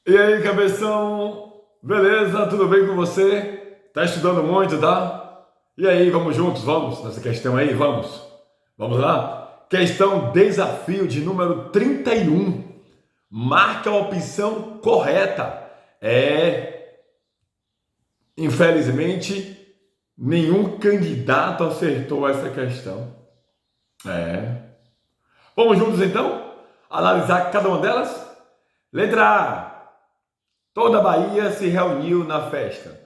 E aí, cabeção? Beleza? Tudo bem com você? Tá estudando muito, tá? E aí, vamos juntos? Vamos nessa questão aí? Vamos? Vamos lá? Questão desafio de número 31. Marque a opção correta. Infelizmente, nenhum candidato acertou essa questão. É. Vamos juntos então? Analisar cada uma delas? Letra A. Toda a Bahia se reuniu na festa.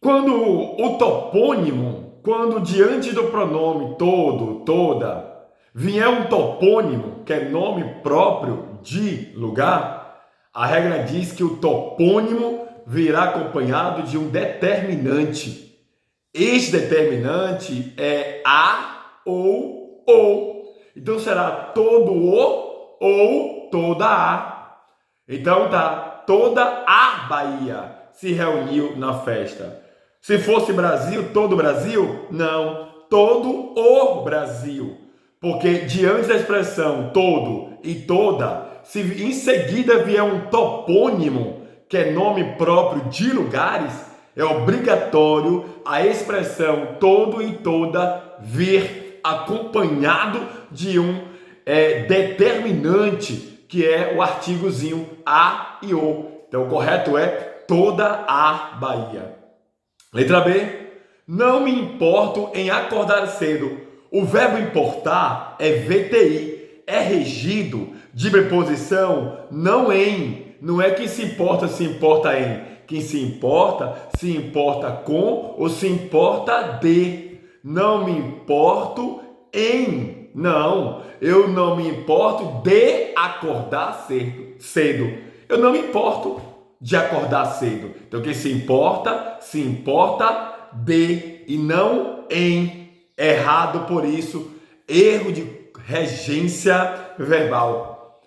Quando o topônimo, quando diante do pronome todo, toda, vier um topônimo, que é nome próprio de lugar, a regra diz que o topônimo virá acompanhado de um determinante. Este determinante é a ou o. Então será todo o ou toda a. Então tá. Toda a Bahia se reuniu na festa. Se fosse Brasil, todo o Brasil? Não, todo o Brasil. Porque diante da expressão todo e toda, se em seguida vier um topônimo, que é nome próprio de lugares, é obrigatório a expressão todo e toda vir acompanhado de um determinante, que é o artigozinho a e o. Então o correto é toda a Bahia. Letra B. Não me importo em acordar cedo. O verbo importar é VTI. É regido de preposição não em. Não é que se importa em. Quem se importa com ou se importa de. Não me importo em. Não, eu não me importo de acordar cedo. Eu não me importo de acordar cedo. Então, quem se importa de e não em. Errado por isso. Erro de regência verbal.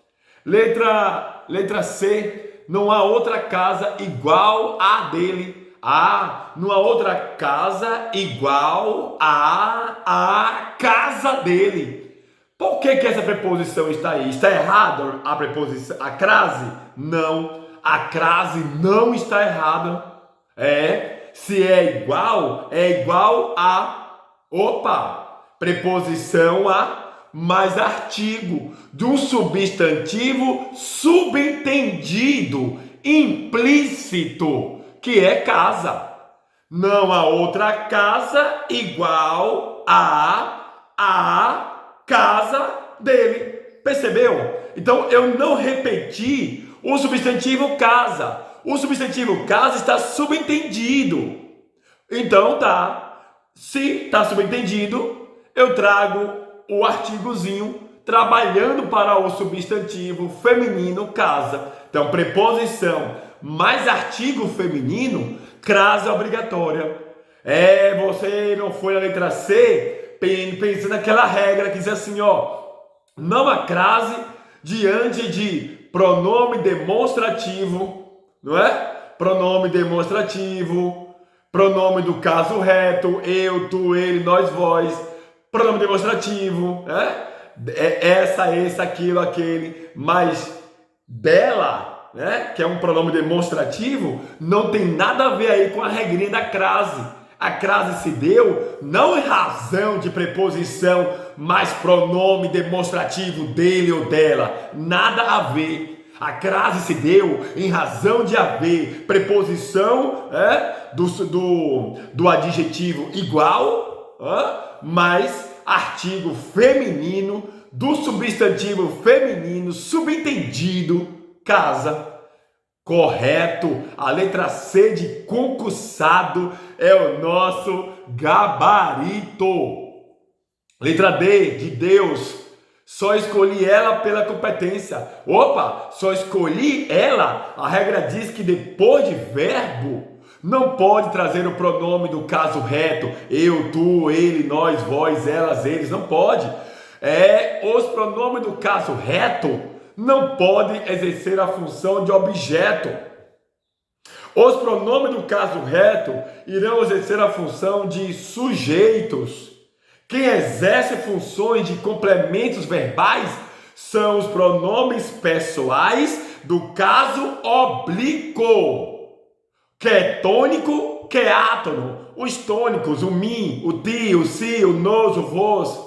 Letra C. Não há outra casa igual à dele. Não há outra casa igual à casa dele. Por que essa preposição está aí? Está errada a preposição, a crase? Não, a crase não está errada. Se é igual a, preposição a mais artigo do substantivo subentendido, implícito, que é casa. Não há outra casa igual a casa dele. Percebeu? Então eu não repeti o substantivo casa. O substantivo casa está subentendido. Então tá. Se está subentendido, eu trago o artigozinho trabalhando para o substantivo feminino casa. Então preposição mais artigo feminino, crase obrigatória. Você não foi na letra C pensando naquela regra que diz assim, não há crase diante de pronome demonstrativo, não é? Pronome demonstrativo, pronome do caso reto, eu, tu, ele, nós, vós, pronome demonstrativo, essa, esse, aquilo, aquele, mas dela, que é um pronome demonstrativo, não tem nada a ver aí com a regrinha da crase. A crase se deu não em razão de preposição, mas pronome demonstrativo dele ou dela. Nada a ver. A crase se deu em razão de haver preposição do adjetivo igual, mais artigo feminino do substantivo feminino subentendido casa. Correto, a letra C de concussado é o nosso gabarito. Letra D de Deus, só escolhi ela pela competência. Só escolhi ela, a regra diz que depois de verbo não pode trazer o pronome do caso reto, eu, tu, ele, nós, vós, elas, eles, não pode. Os pronomes do caso reto não podem exercer a função de objeto. Os pronomes do caso reto irão exercer a função de sujeitos. Quem exerce funções de complementos verbais são os pronomes pessoais do caso oblíquo, que é tônico, que é átono. Os tônicos, o mim, o ti, o si, o nós, o vós,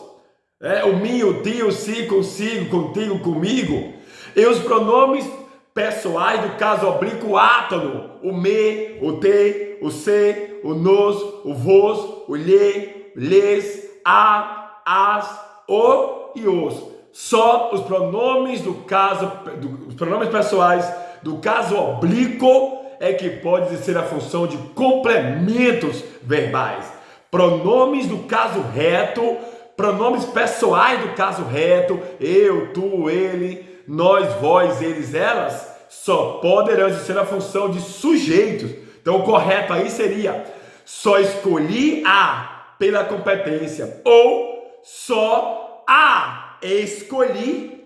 o mim, o ti, o si, consigo, contigo, comigo. E os pronomes pessoais do caso oblíquo átono, o me, o te, o se, o nós, o vós, o lhe, lhes, a, as, o e os. Só os pronomes os pronomes pessoais do caso oblíquo é que pode exercer a função de complementos verbais. Pronomes do caso reto, pronomes pessoais do caso reto, eu, tu, ele, nós, vós, eles, elas, só poderão exercer a função de sujeitos. Então o correto aí seria: só escolhi a pela competência, ou só a escolhi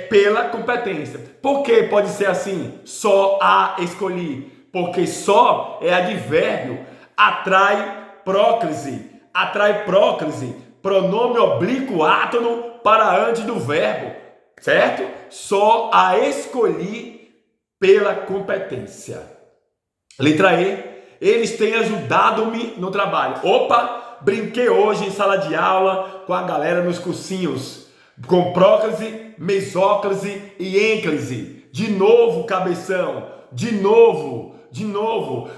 pela competência. Por que pode ser assim? Só a escolhi. Porque só é advérbio, atrai próclise, pronome oblíquo átono para antes do verbo, certo? Só a escolhi pela competência. Letra E, eles têm ajudado-me no trabalho. Opa, brinquei hoje em sala de aula com a galera nos cursinhos, com próclise, mesóclise e ênclise. De novo, cabeção, de novo.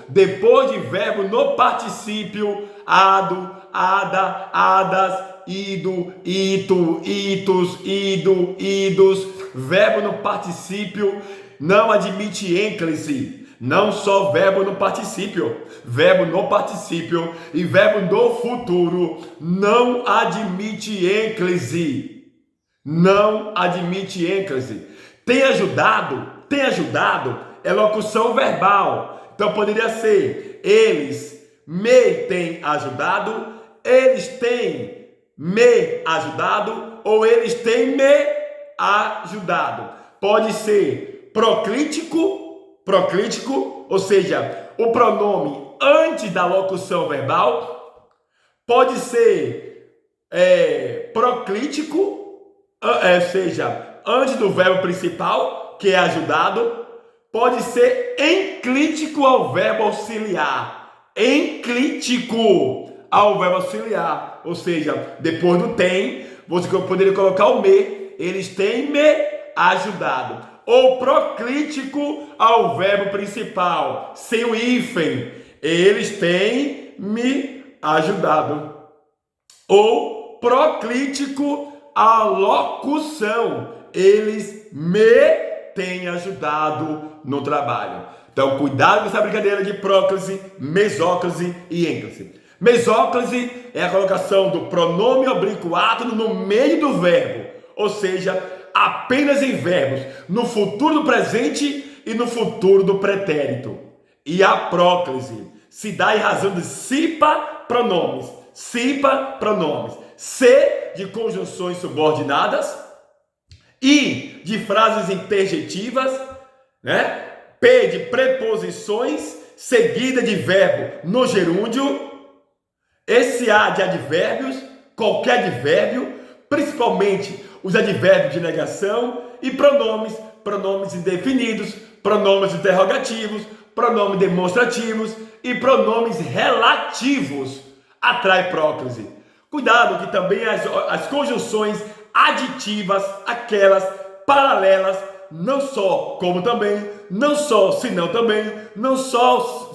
Depois de verbo no particípio, ado, ada, adas, ido, ito, itos, ido, idos. Verbo no particípio não admite ênclise. Não só verbo no particípio e verbo no futuro não admite ênclise. Tem ajudado é locução verbal. Então poderia ser: eles me têm ajudado, eles têm me ajudado, ou eles têm me ajudado. Pode ser proclítico, ou seja, o pronome antes da locução verbal. Pode ser proclítico, ou seja, antes do verbo principal, que é ajudado. Pode ser enclítico ao verbo auxiliar. Ou seja, depois do tem, você poderia colocar o me. Eles têm me ajudado. Ou proclítico ao verbo principal, sem o hífen. Eles têm me ajudado. Ou proclítico à locução. Eles me têm ajudado no trabalho. Então, cuidado com essa brincadeira de próclise, mesóclise e ênclise. Mesóclise é a colocação do pronome oblíquo átono no meio do verbo, ou seja, apenas em verbos, no futuro do presente e no futuro do pretérito. E a próclise se dá em razão de pronomes, C de conjunções subordinadas, I de frases interjetivas, P de preposições seguida de verbo no gerúndio, SA de advérbios, qualquer advérbio, principalmente os advérbios de negação, e pronomes indefinidos, pronomes interrogativos, pronomes demonstrativos e pronomes relativos. Atrai próclise. Cuidado que também as conjunções aditivas, aquelas paralelas, não só, como também, não só, senão também, não só,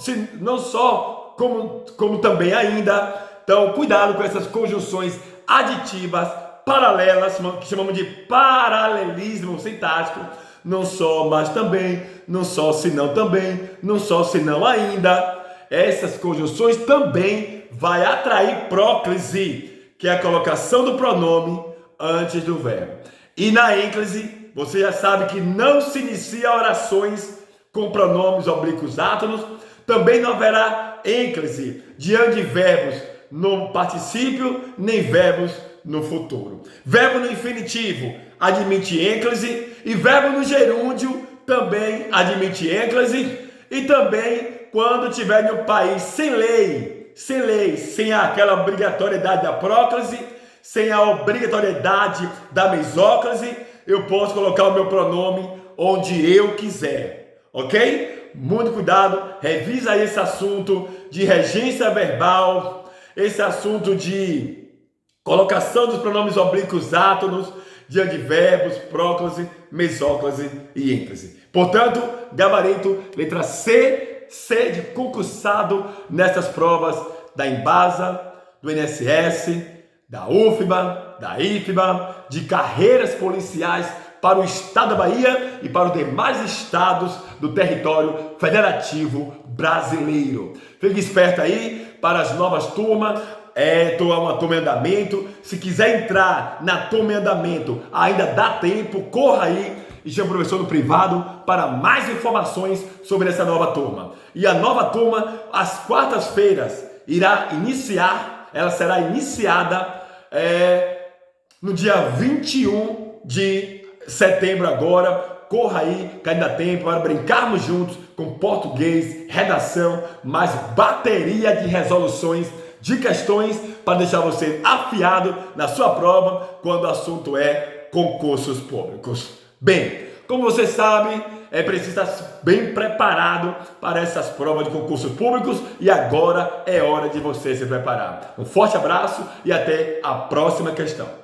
como também ainda. Então, cuidado com essas conjunções aditivas, paralelas, que chamamos de paralelismo sintático. Não só, mas também, não só, senão também, não só, senão ainda. Essas conjunções também vai atrair próclise, que é a colocação do pronome antes do verbo. E na ênclise, você já sabe que não se inicia orações com pronomes oblíquos átonos. Também não haverá ênclise diante de verbos no particípio, nem verbos no futuro. Verbo no infinitivo admite ênclise, e verbo no gerúndio também admite ênclise, e também quando tiver no país sem lei, sem aquela obrigatoriedade da próclise, sem a obrigatoriedade da mesóclise, eu posso colocar o meu pronome onde eu quiser, ok? Muito cuidado, revisa aí esse assunto de regência verbal, esse assunto de colocação dos pronomes oblíquos átonos, de advérbios, próclase, mesóclase e ênclase. Portanto, gabarito, letra C, C de concursado nessas provas da Embasa, do INSS, da UFBA, da IFBA, de carreiras policiais para o estado da Bahia e para os demais estados do território federativo brasileiro. Fique esperto aí para as novas turmas. Uma turma em andamento. Se quiser entrar na turma em andamento, ainda dá tempo, corra aí e chame o professor no privado para mais informações sobre essa nova turma. E a nova turma, às quartas-feiras, irá iniciar, ela será iniciada no dia 21 de setembro agora. Corra aí, que ainda dá tempo para brincarmos juntos com português, redação, mais bateria de resoluções de questões para deixar você afiado na sua prova quando o assunto é concursos públicos. Bem, como você sabe, é preciso estar bem preparado para essas provas de concursos públicos e agora é hora de você se preparar. Um forte abraço e até a próxima questão.